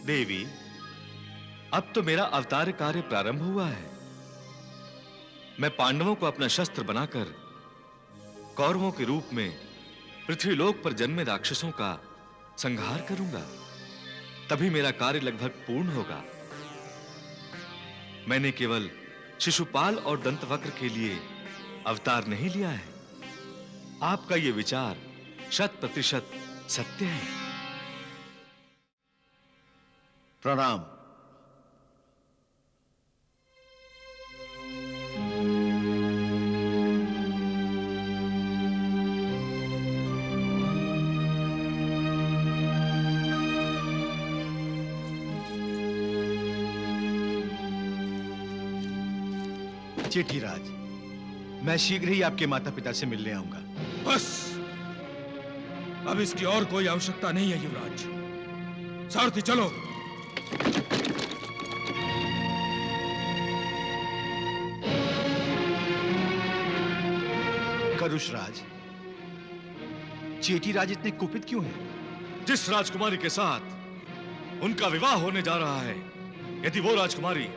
देवी, अब तो मेरा अवतार कार्य प्रारंभ हुआ है। मैं पांडवों को अपना शस्त्र बनाकर कौरवों के रूप में पृथ्वीलोक पर जन्मे राक्षसों का संहार करूंगा। तभी मेरा कार्य लगभग पूर्ण होगा। मैंने केवल शिशुपाल और दंतवक्र के लिए अवतार नहीं लिया है। आपका यह विचार 100% सत्य है। प्रणाम। चेटीराज, मैं शीघ्र ही आपके माता पिता से मिलने आऊंगा। बस, अब इसकी और कोई आवश्यकता नहीं है युवराज। सारथी चलो। करुषराज, चेटीराज इतने कुपित क्यों हैं? जिस राजकुमारी के साथ उनका विवाह होने जा रहा है, यदि वो राजकुमारी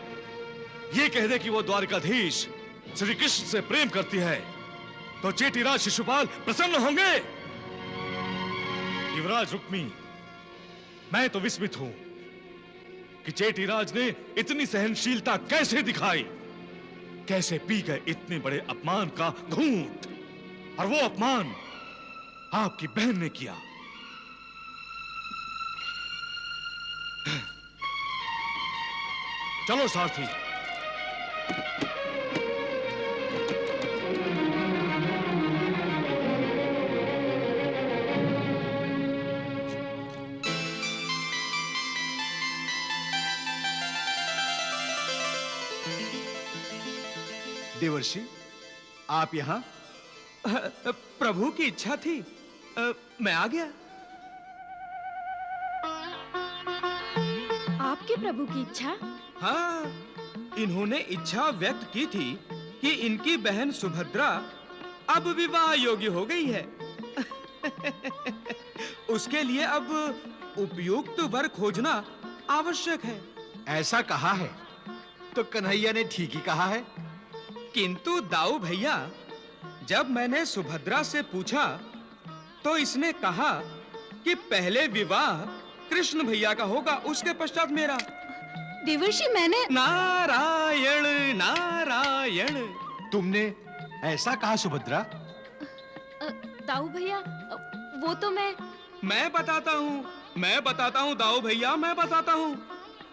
ये कह दे कि वो द्वारकाधीश श्री कृष्ण से प्रेम करती है, तो चेटीराज शिशुपाल प्रसन्न होंगे। युवराज रुक्मी, मैं तो विस्मित हूं कि चेटीराज ने इतनी सहनशीलता कैसे दिखाई, कैसे पी गए इतने बड़े अपमान का घूंट, और वो अपमान आपकी बहन ने किया। चलो सारथी। देवर्षि, आप यहां? प्रभु की इच्छा थी, मैं आ गया। आपके प्रभु की इच्छा? हाँ, इन्होंने इच्छा व्यक्त की थी कि इनकी बहन सुभद्रा अब विवाह योग्य हो गई है। उसके लिए अब उपयुक्त वर खोजना आवश्यक है। ऐसा कहा है तो कन्हैया ने ठीक ही कहा है। किंतु दाऊ भैया, जब मैंने सुभद्रा से पूछा तो इसने कहा कि पहले विवाह कृष्ण भैया का होगा, उसके पश्चात मेरा। देवर्षि, मैंने नारायण नारायण। तुमने ऐसा कहा सुभद्रा? दाऊ भैया, वो तो मैं बताता हूँ दाऊ भैया, मैं बताता हूँ।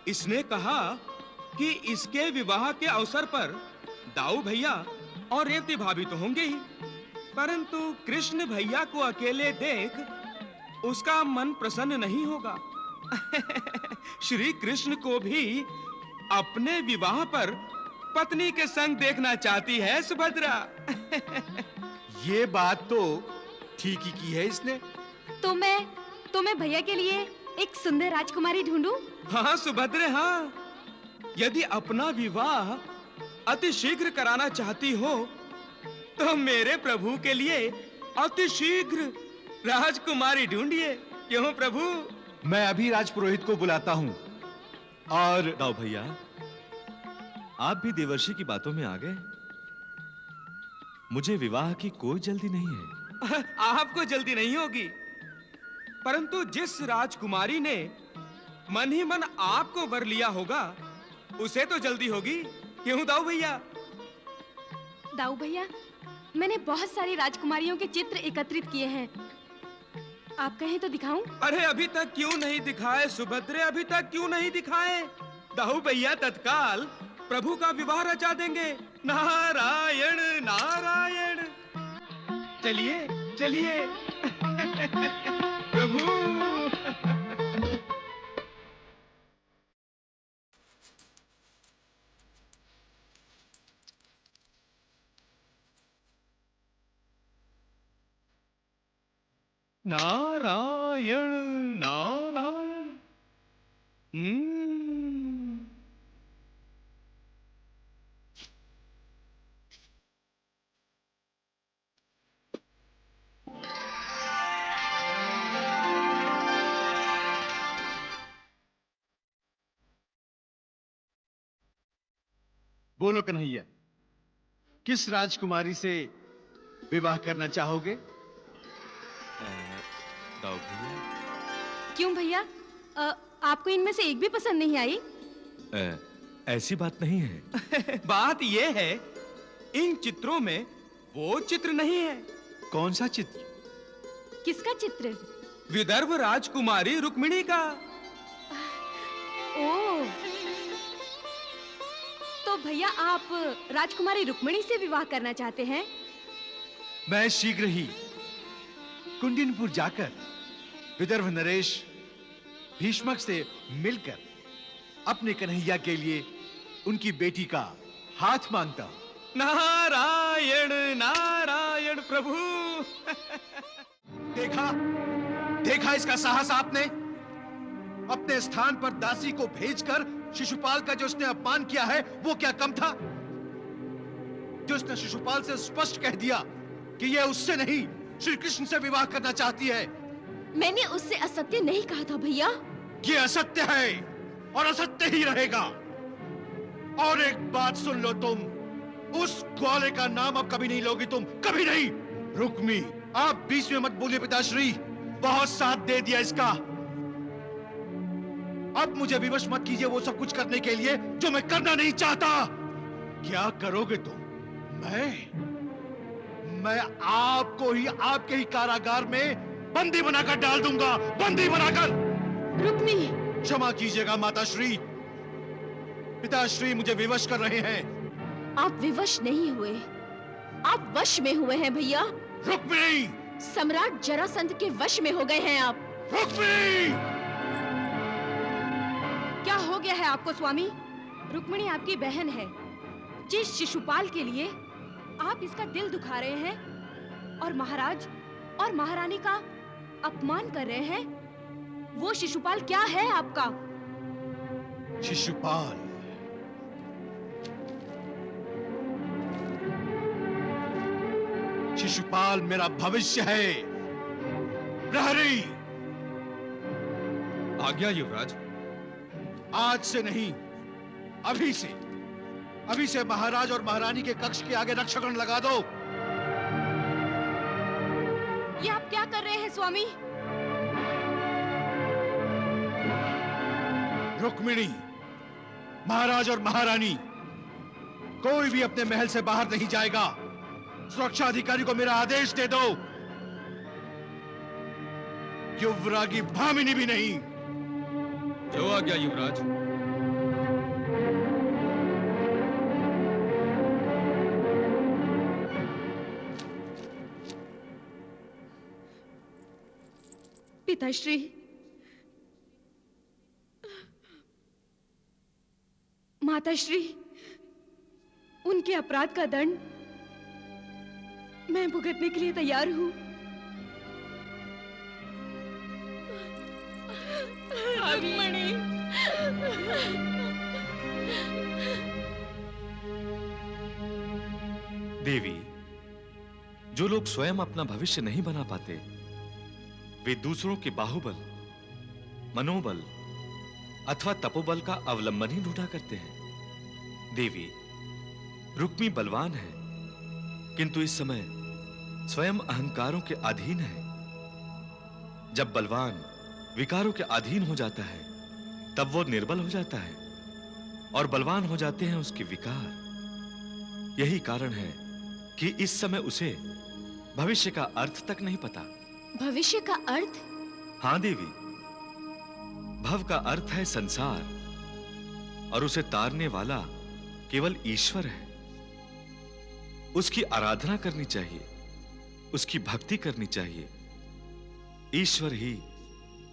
इसने कहा कि इसके विवाह के अवसर पर दाऊ भैया और रेवती भाभी तो होंगे ही, परंतु कृष्ण भैया को अकेले देख उसका मन प्रसन्न नहीं होगा। श्री कृष्ण को भी अपने विवाह पर पत्नी के संग देखना चाहती है सुभद्रा। ये बात तो ठीक ही की है इसने। तो मैं भैया के लिए एक सुंदर राजकुमारी ढूंढूं? हाँ सुभद्रे, हाँ। यदि अपना विवाह अति शीघ्र कराना चाहती हो तो मेरे प्रभु के लिए अति शीघ्र राजकुमारी ढूंढिए। क्यों प्रभु? मैं अभी राजपुरोहित को बुलाता हूं। और दाऊ भैया, आप भी देवर्षि की बातों में आ गए। मुझे विवाह की कोई जल्दी नहीं है। आपको जल्दी नहीं होगी, परंतु जिस राजकुमारी ने मन ही मन आपको वर लिया होगा उसे तो जल्दी होगी। क्यों दाऊ भैया? दाऊ भैया, मैंने बहुत सारी राजकुमारियों के चित्र एकत्रित किए हैं। आप कहें तो दिखाऊं? अरे अभी तक क्यों नहीं दिखाए सुभद्रे, अभी तक क्यों नहीं दिखाए? दाऊ भैया तत्काल प्रभु का विवाह रचा देंगे। नारायण नारायण। चलिए चलिए। प्रभु। नारायण नारायण। बोलो कन्हैया, किस राजकुमारी से विवाह करना चाहोगे? दाऊ भैया, क्यों भैया? आपको इनमें से एक भी पसंद नहीं आई? ऐसी बात नहीं है। बात यह है, इन चित्रों में वो चित्र नहीं है। कौन सा चित्र? किसका चित्र? विदर्भ राजकुमारी रुक्मिणी का। ओह, तो भैया आप राजकुमारी रुक्मिणी से विवाह करना चाहते हैं? मैं शीघ्र ही कुंडिनपुर जाकर विदर्भ नरेश भीष्मक से मिलकर अपने कन्हैया के लिए उनकी बेटी का हाथ मांगता हूं। नारायण नारायण प्रभु। देखा देखा इसका साहस आपने? अपने स्थान पर दासी को भेजकर शिशुपाल का जो उसने अपमान किया है वो क्या कम था? जो उसने शिशुपाल से स्पष्ट कह दिया कि यह उससे नहीं श्री कृष्ण से विवाह करना चाहती है। मैंने उससे असत्य नहीं कहा था भैया। ये असत्य है और असत्य ही रहेगा। और एक बात सुन लो, तुम उस ग्वाले का नाम अब कभी नहीं लोगी, तुम कभी नहीं। रुक्मी, आप बीच में मत बोलिए पिताश्री, बहुत साथ दे दिया इसका। अब मुझे विवश मत कीजिए वो सब कुछ करने के लिए जो मैं करना नहीं चाहता। क्या करोगे तुम? मैं आपको ही आपके ही कारागार में बंदी बनाकर डाल दूंगा, बंदी बनाकर। रुक्मी, क्षमा कीजिएगा माताश्री, पिताश्री मुझे विवश कर रहे हैं। आप विवश नहीं हुए, आप वश में हुए हैं भैया। रुक्मिणी! सम्राट जरासंध के वश में हो गए हैं आप। रुक्मिणी! क्या हो गया है आपको स्वामी? रुक्मिणी आपकी बहन है। जिस शिशुपाल के लिए आप इसका दिल दुखा रहे हैं और महाराज और महारानी का अपमान कर रहे हैं, वो शिशुपाल क्या है आपका? शिशुपाल शिशुपाल मेरा भविष्य है। प्रहरी, आज्ञा युवराज। आज से नहीं, अभी से महाराज और महारानी के कक्ष के आगे रक्षकगण लगा दो। ये आप क्या कर रहे हैं स्वामी? रुक्मिणी, महाराज और महारानी, कोई भी अपने महल से बाहर नहीं जाएगा। सुरक्षा अधिकारी को मेरा आदेश दे दो। युवरागी भामिनी भी नहीं। जो आज्ञा युवराज। पिताश्री, माताश्री, उनके अपराध का दंड मैं भुगतने के लिए तैयार हूँ। रुक्मिणी, देवी, जो लोग स्वयं अपना भविष्य नहीं बना पाते, वे दूसरों के बाहुबल, मनोबल अथवा तपोबल का अवलंबन ही ढूंढा करते हैं। देवी, रुक्मी बलवान है, किंतु इस समय स्वयं अहंकारों के अधीन है। जब बलवान विकारों के अधीन हो जाता है, तब वो निर्बल हो जाता है और बलवान हो जाते हैं उसके विकार। यही कारण है कि इस समय उसे भविष्य का अर्थ तक नहीं पता। भविष्य का अर्थ? हां देवी, भव का अर्थ है संसार और उसे तारने वाला केवल ईश्वर है। उसकी आराधना करनी चाहिए, उसकी भक्ति करनी चाहिए। ईश्वर ही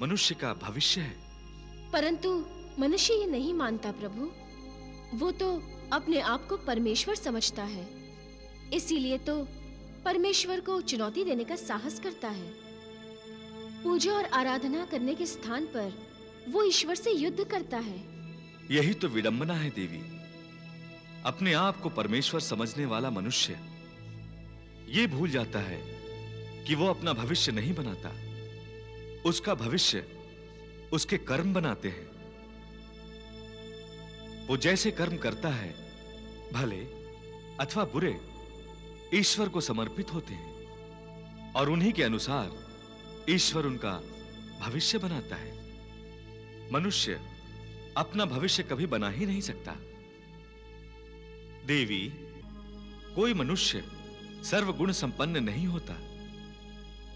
मनुष्य का भविष्य है। परंतु मनुष्य ये नहीं मानता प्रभु। वो तो अपने आप को परमेश्वर समझता है, इसीलिए तो परमेश्वर को चुनौती देने का साहस करता है। पूजा और आराधना करने के स्थान पर वो ईश्वर से युद्ध करता है। यही तो विडंबना है देवी। अपने आप को परमेश्वर समझने वाला मनुष्य ये भूल जाता है कि वो अपना भविष्य नहीं बनाता, उसका भविष्य उसके कर्म बनाते हैं। वो जैसे कर्म करता है, भले अथवा बुरे ईश्वर को समर्पित होते हैं और उन्हीं के अनुसार ईश्वर उनका भविष्य बनाता है। मनुष्य अपना भविष्य कभी बना ही नहीं सकता। देवी, कोई मनुष्य सर्वगुण संपन्न नहीं होता।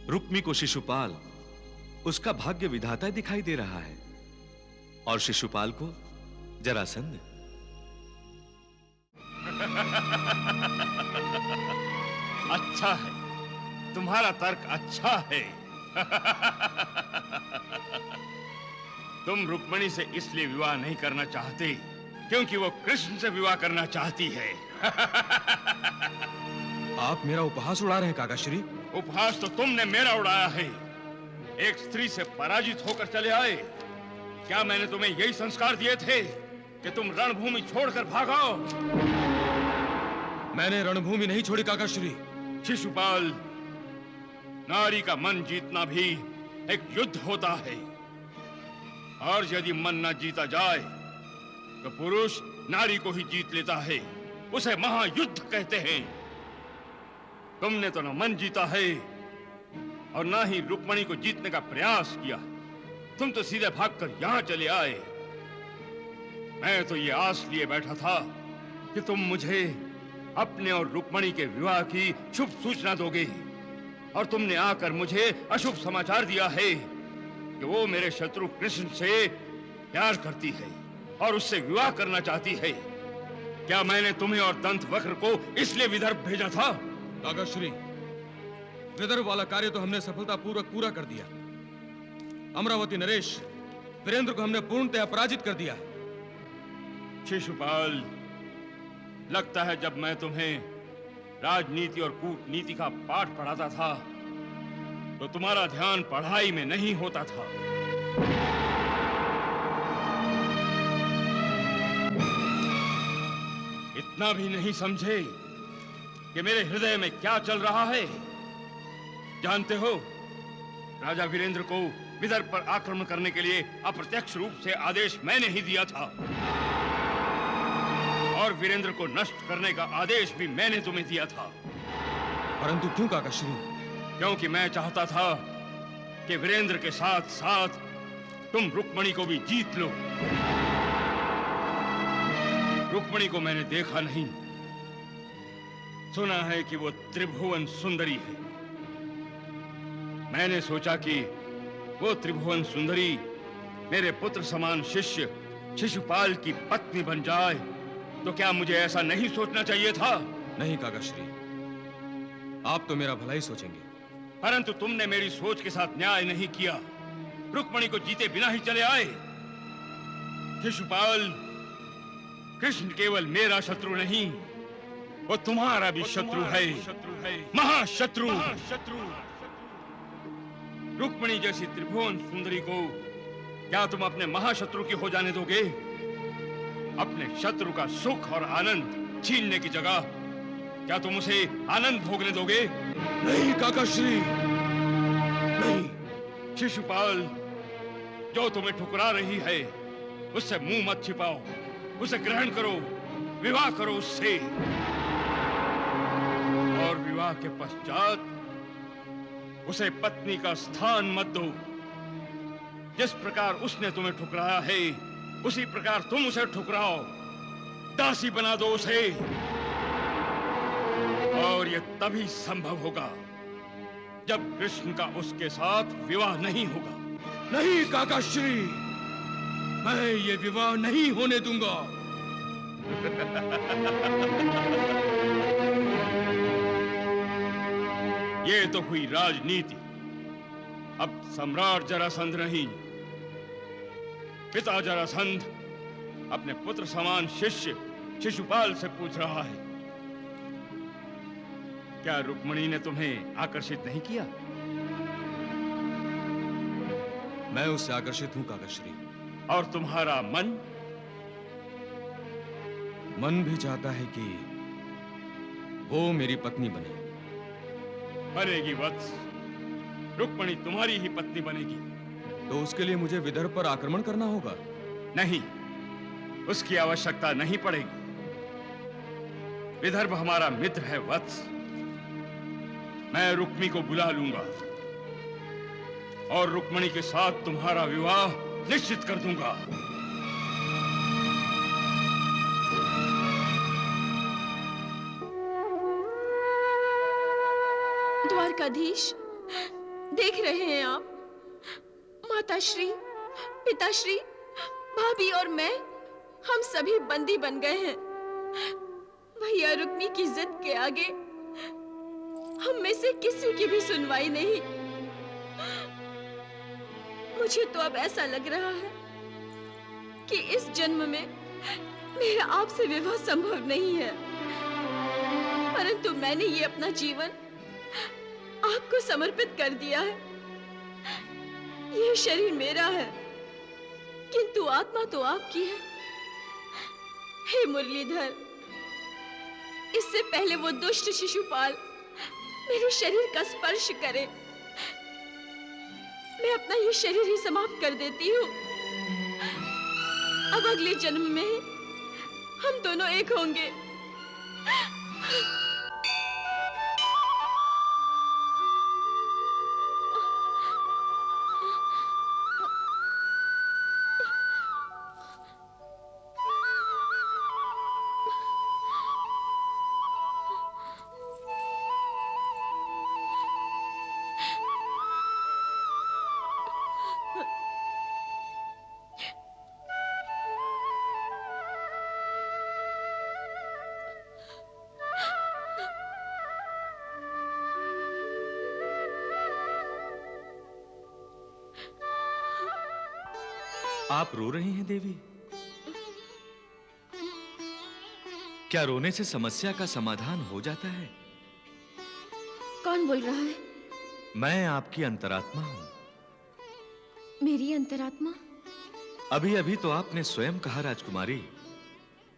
रुक्मी को शिशुपाल उसका भाग्य विधाता दिखाई दे रहा है और शिशुपाल को जरासंध। अच्छा है, तुम्हारा तर्क अच्छा है। तुम रुक्मिणी से इसलिए विवाह नहीं करना चाहते क्योंकि वो कृष्ण से विवाह करना चाहती है। आप मेरा उपहास उड़ा रहे हैं काकाश्री। उपहास तो तुमने मेरा उड़ाया है। एक स्त्री से पराजित होकर चले आए। क्या मैंने तुम्हें यही संस्कार दिए थे कि तुम रणभूमि छोड़कर भागो? मैंने रणभूमि नहीं छोड़ी काकाश्री। शिशुपाल, नारी का मन जीतना भी एक युद्ध होता है और यदि मन न जीता जाए तो पुरुष नारी को ही जीत लेता है। उसे महायुद्ध कहते हैं। तुमने तो न मन जीता है और ना ही रुक्मिणी को जीतने का प्रयास किया। तुम तो सीधे भागकर यहां चले आए। मैं तो ये आस लिए बैठा था कि तुम मुझे अपने और रुक्मिणी के विवाह की शुभ सूचना दोगे और तुमने आकर मुझे अशुभ समाचार दिया है कि वो मेरे शत्रु कृष्ण से प्यार करती है और उससे विवाह करना चाहती है। क्या मैंने तुम्हें और दंतवक्र को इसलिए विदर्भ भेजा था? काकाश्री, विदर्भ वाला कार्य तो हमने सफलतापूर्वक पूरा कर दिया। अमरावती नरेश वीरेंद्र को हमने पूर्णतः पराजित कर दिया। शिशुपाल, लगता है जब मैं तुम्हें राजनीति और कूटनीति का पाठ पढ़ाता था तो तुम्हारा ध्यान पढ़ाई में नहीं होता था। इतना भी नहीं समझे कि मेरे हृदय में क्या चल रहा है? जानते हो, राजा वीरेंद्र को विदर्भ पर आक्रमण करने के लिए अप्रत्यक्ष रूप से आदेश मैंने ही दिया था और वीरेंद्र को नष्ट करने का आदेश भी मैंने तुम्हें दिया था। परंतु क्यों काकाश्री? क्योंकि मैं चाहता था कि वीरेंद्र के साथ साथ तुम रुक्मिणी को भी जीत लो। रुक्मिणी को मैंने देखा नहीं, सुना है कि वो त्रिभुवन सुंदरी है। मैंने सोचा कि वो त्रिभुवन सुंदरी मेरे पुत्र समान शिष्य शिशुपाल की पत्नी बन जाए तो क्या मुझे ऐसा नहीं सोचना चाहिए था? नहीं काकाश्री, आप तो मेरा भला ही सोचेंगे। परंतु तुमने मेरी सोच के साथ न्याय नहीं किया। रुक्मिणी को जीते बिना ही चले आए। शिशुपाल, कृष्ण केवल मेरा शत्रु नहीं, वो तुम्हारा भी शत्रु है, महाशत्रु। रुक्मिणी जैसी त्रिभुवन सुंदरी को क्या तुम अपने महाशत्रु की हो जाने दोगे? अपने शत्रु का सुख और आनंद छीनने की जगह क्या तुम उसे आनंद भोगने दोगे? नहीं काकाश्री, नहीं। शिशुपाल, जो तुम्हें ठुकरा रही है उससे मुंह मत छिपाओ, उसे ग्रहण करो, विवाह करो उससे। और विवाह के पश्चात उसे पत्नी का स्थान मत दो। जिस प्रकार उसने तुम्हें ठुकराया है उसी प्रकार तुम उसे ठुकराओ, दासी बना दो उसे। और यह तभी संभव होगा जब कृष्ण का उसके साथ विवाह नहीं होगा। नहीं काकाश्री, मैं ये विवाह नहीं होने दूंगा। ये तो हुई राजनीति। अब सम्राट जरासंध नहीं, पिता जरासंध अपने पुत्र समान शिष्य शिशुपाल से पूछ रहा है, क्या रुक्मिणी ने तुम्हें आकर्षित नहीं किया? मैं उससे आकर्षित हूं काकाश्री। और तुम्हारा मन? मन भी चाहता है कि वो मेरी पत्नी बने। बनेगी वत्स, रुक्मिणी तुम्हारी ही पत्नी बनेगी। तो उसके लिए मुझे विदर्भ पर आक्रमण करना होगा? नहीं, उसकी आवश्यकता नहीं पड़ेगी। विदर्भ हमारा मित्र है वत्स। मैं रुक्मी को बुला लूंगा और रुक्मणी के साथ तुम्हारा विवाह निश्चित कर दूंगा। द्वारकाधीश, देख रहे हैं आप, माताश्री, पिताश्री, भाभी और मैं, हम सभी बंदी बन गए हैं। भैया रुक्मी की जिद के आगे हम में से किसी की भी सुनवाई नहीं। मुझे तो अब ऐसा लग रहा है कि इस जन्म में मेरा आपसे विवाह संभव नहीं है, परंतु मैंने ये अपना जीवन आपको समर्पित कर दिया है। यह शरीर मेरा है, किंतु आत्मा तो आपकी है। हे मुरलीधर, इससे पहले वो दुष्ट शिशुपाल मेरे शरीर का स्पर्श करे, मैं अपना ये शरीर ही समाप्त कर देती हूँ। अब अगले जन्म में हम दोनों एक होंगे। आप रो रही हैं देवी? क्या रोने से समस्या का समाधान हो जाता है? कौन बोल रहा है? मैं आपकी अंतरात्मा हूं। मेरी अंतरात्मा? अभी अभी तो आपने स्वयं कहा राजकुमारी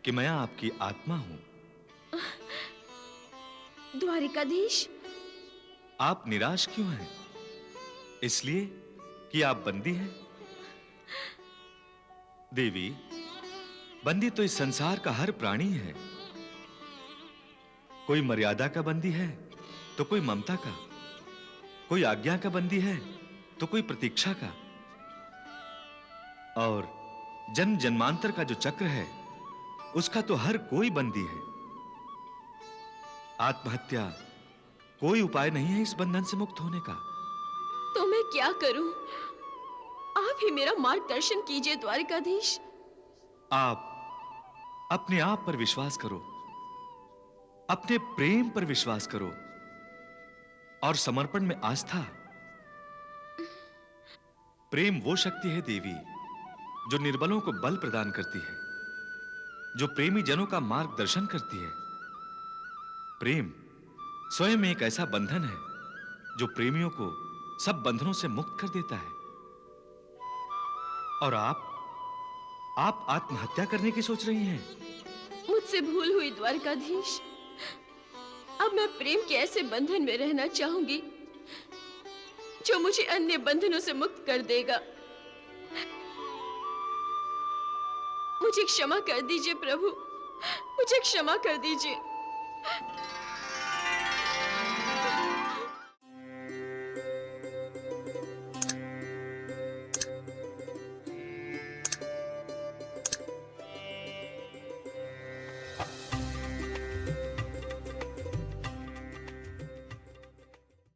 कि मैं आपकी आत्मा हूं। द्वारिकाधीश, आप निराश क्यों हैं? इसलिए कि आप बंदी हैं? देवी, बंदी तो इस संसार का हर प्राणी है। कोई मर्यादा का बंदी है तो कोई ममता का, कोई आज्ञा का बंदी है तो कोई प्रतीक्षा का, और जन्म जन्मांतर का जो चक्र है उसका तो हर कोई बंदी है। आत्महत्या कोई उपाय नहीं है इस बंधन से मुक्त होने का। तो मैं क्या करूं? आप ही मेरा मार्गदर्शन कीजिए द्वारिकाधीश। आप अपने आप पर विश्वास करो, अपने प्रेम पर विश्वास करो और समर्पण में आस्था। प्रेम वो शक्ति है देवी जो निर्बलों को बल प्रदान करती है, जो प्रेमी जनों का मार्गदर्शन करती है। प्रेम स्वयं एक ऐसा बंधन है जो प्रेमियों को सब बंधनों से मुक्त कर देता है। और आप आत्महत्या करने की सोच रही हैं? मुझसे भूल हुई द्वारकाधीश। अब मैं प्रेम के ऐसे बंधन में रहना चाहूंगी जो मुझे अन्य बंधनों से मुक्त कर देगा। मुझे क्षमा कर दीजिए प्रभु, मुझे क्षमा कर दीजिए।